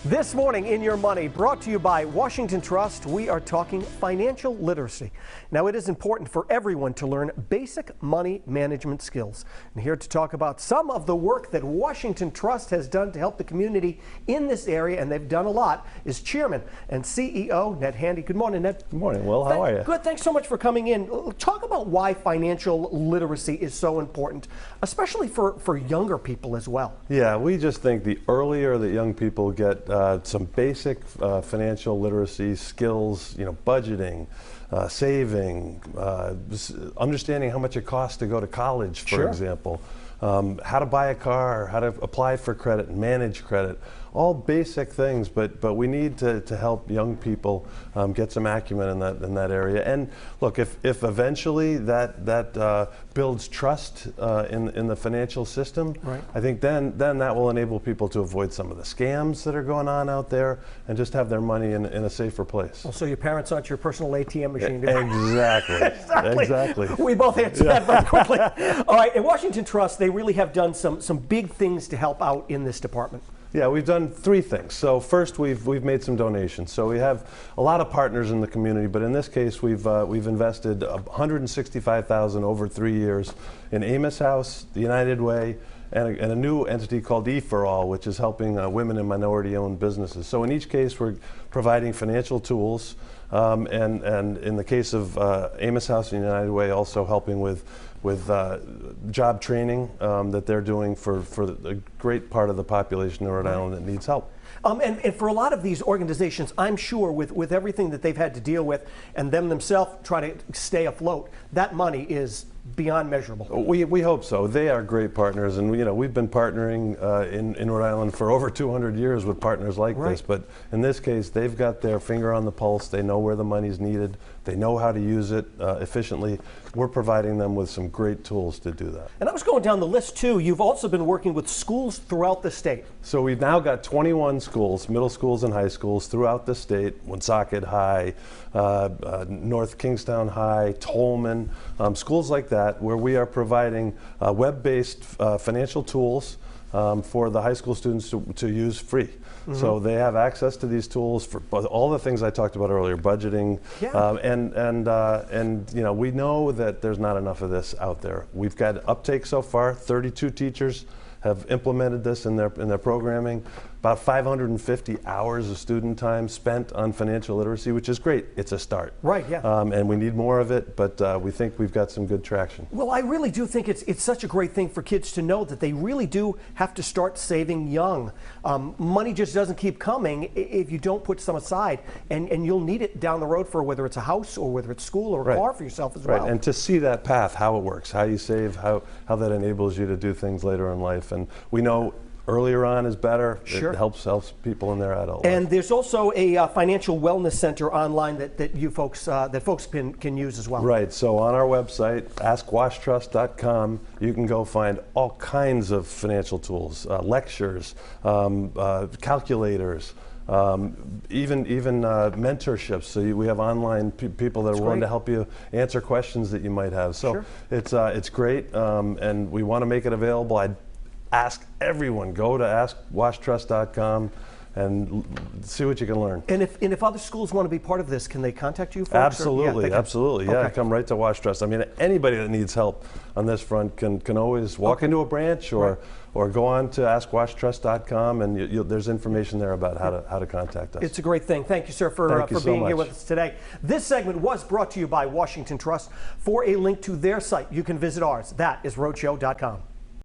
This morning in Your Money, brought to you by Washington Trust, we are talking financial literacy. Now, it is important for everyone to learn basic money management skills. And here to talk about some of the work that Washington Trust has done to help the community in this area, and they've done a lot, is Chairman and CEO Ned Handy. Good morning, Ned. Good morning, Will. How are you? Good. Thanks so much for coming in. Talk about why financial literacy is so important, especially for younger people as well. Yeah, we just think the earlier that young people get some basic financial literacy skills, budgeting, saving, understanding how much it costs to go to college, for example, how to buy a car, how to apply for credit, manage credit, all basic things, but we need to help young people get some acumen in that area. And look, if eventually that builds trust in the financial system, right, I think then that will enable people to avoid some of the scams that are going on out there and just have their money in a safer place. Well, so your parents aren't your personal ATM machine. Exactly. We both answered that very quickly. All right, in Washington Trust, they really have done some big things to help out in this department. Yeah, we've done three things. So first, we've made some donations. So we have a lot of partners in the community, but in this case, we've invested $165,000 over 3 years in Amos House, the United Way, and a new entity called E4All, which is helping women and minority-owned businesses. So in each case, we're providing financial tools, and in the case of Amos House and United Way, also helping with job training that they're doing for a great part of the population in Rhode Island that needs help. And for a lot of these organizations, I'm sure with everything that they've had to deal with and them themselves try to stay afloat, that money is beyond measurable. We hope so. They are great partners, and we've been partnering in Rhode Island for over 200 years with partners like this. But in this case, they've got their finger on the pulse. They know where the money's needed. They know how to use it efficiently. We're providing them with some great tools to do that. And I was going down the list too. You've also been working with schools throughout the state. So we've now got 21 schools, middle schools and high schools throughout the state. Woonsocket High, North Kingstown High, Tolman, schools like that, where we are providing web-based financial tools for the high school students to use free. So they have access to these tools for all the things I talked about earlier, budgeting, and we know that there's not enough of this out there. We've got uptake so far. 32 teachers have implemented this in their programming. About 550 hours of student time spent on financial literacy, which is great. It's a start. Right, yeah. And we need more of it, but we think we've got some good traction. Well, I really do think it's such a great thing for kids to know that they really do have to start saving young. Money just doesn't keep coming if you don't put some aside, and you'll need it down the road for whether it's a house or whether it's school or a car for yourself as well. And to see that path, how it works, how you save, how that enables you to do things later in life. And we know earlier on is better. It helps people in their adult life. And there's also a financial wellness center online that folks can use as well. Right. So on our website, askwashtrust.com, you can go find all kinds of financial tools, lectures, calculators, even mentorships. So we have online people that are willing to help you answer questions that you might have. So it's great, and we want to make it available. I'd ask everyone, go to askwashtrust.com and see what you can learn. And if other schools want to be part of this, can they contact you folks? Absolutely, absolutely. Yeah, come right to Wash Trust. I mean, anybody that needs help on this front can always walk into a branch or go on to askwashtrust.com, and there's information there about how to contact us. It's a great thing. Thank you, sir, for being here with us today. This segment was brought to you by Washington Trust. For a link to their site, you can visit ours. That is rhodeshow.com.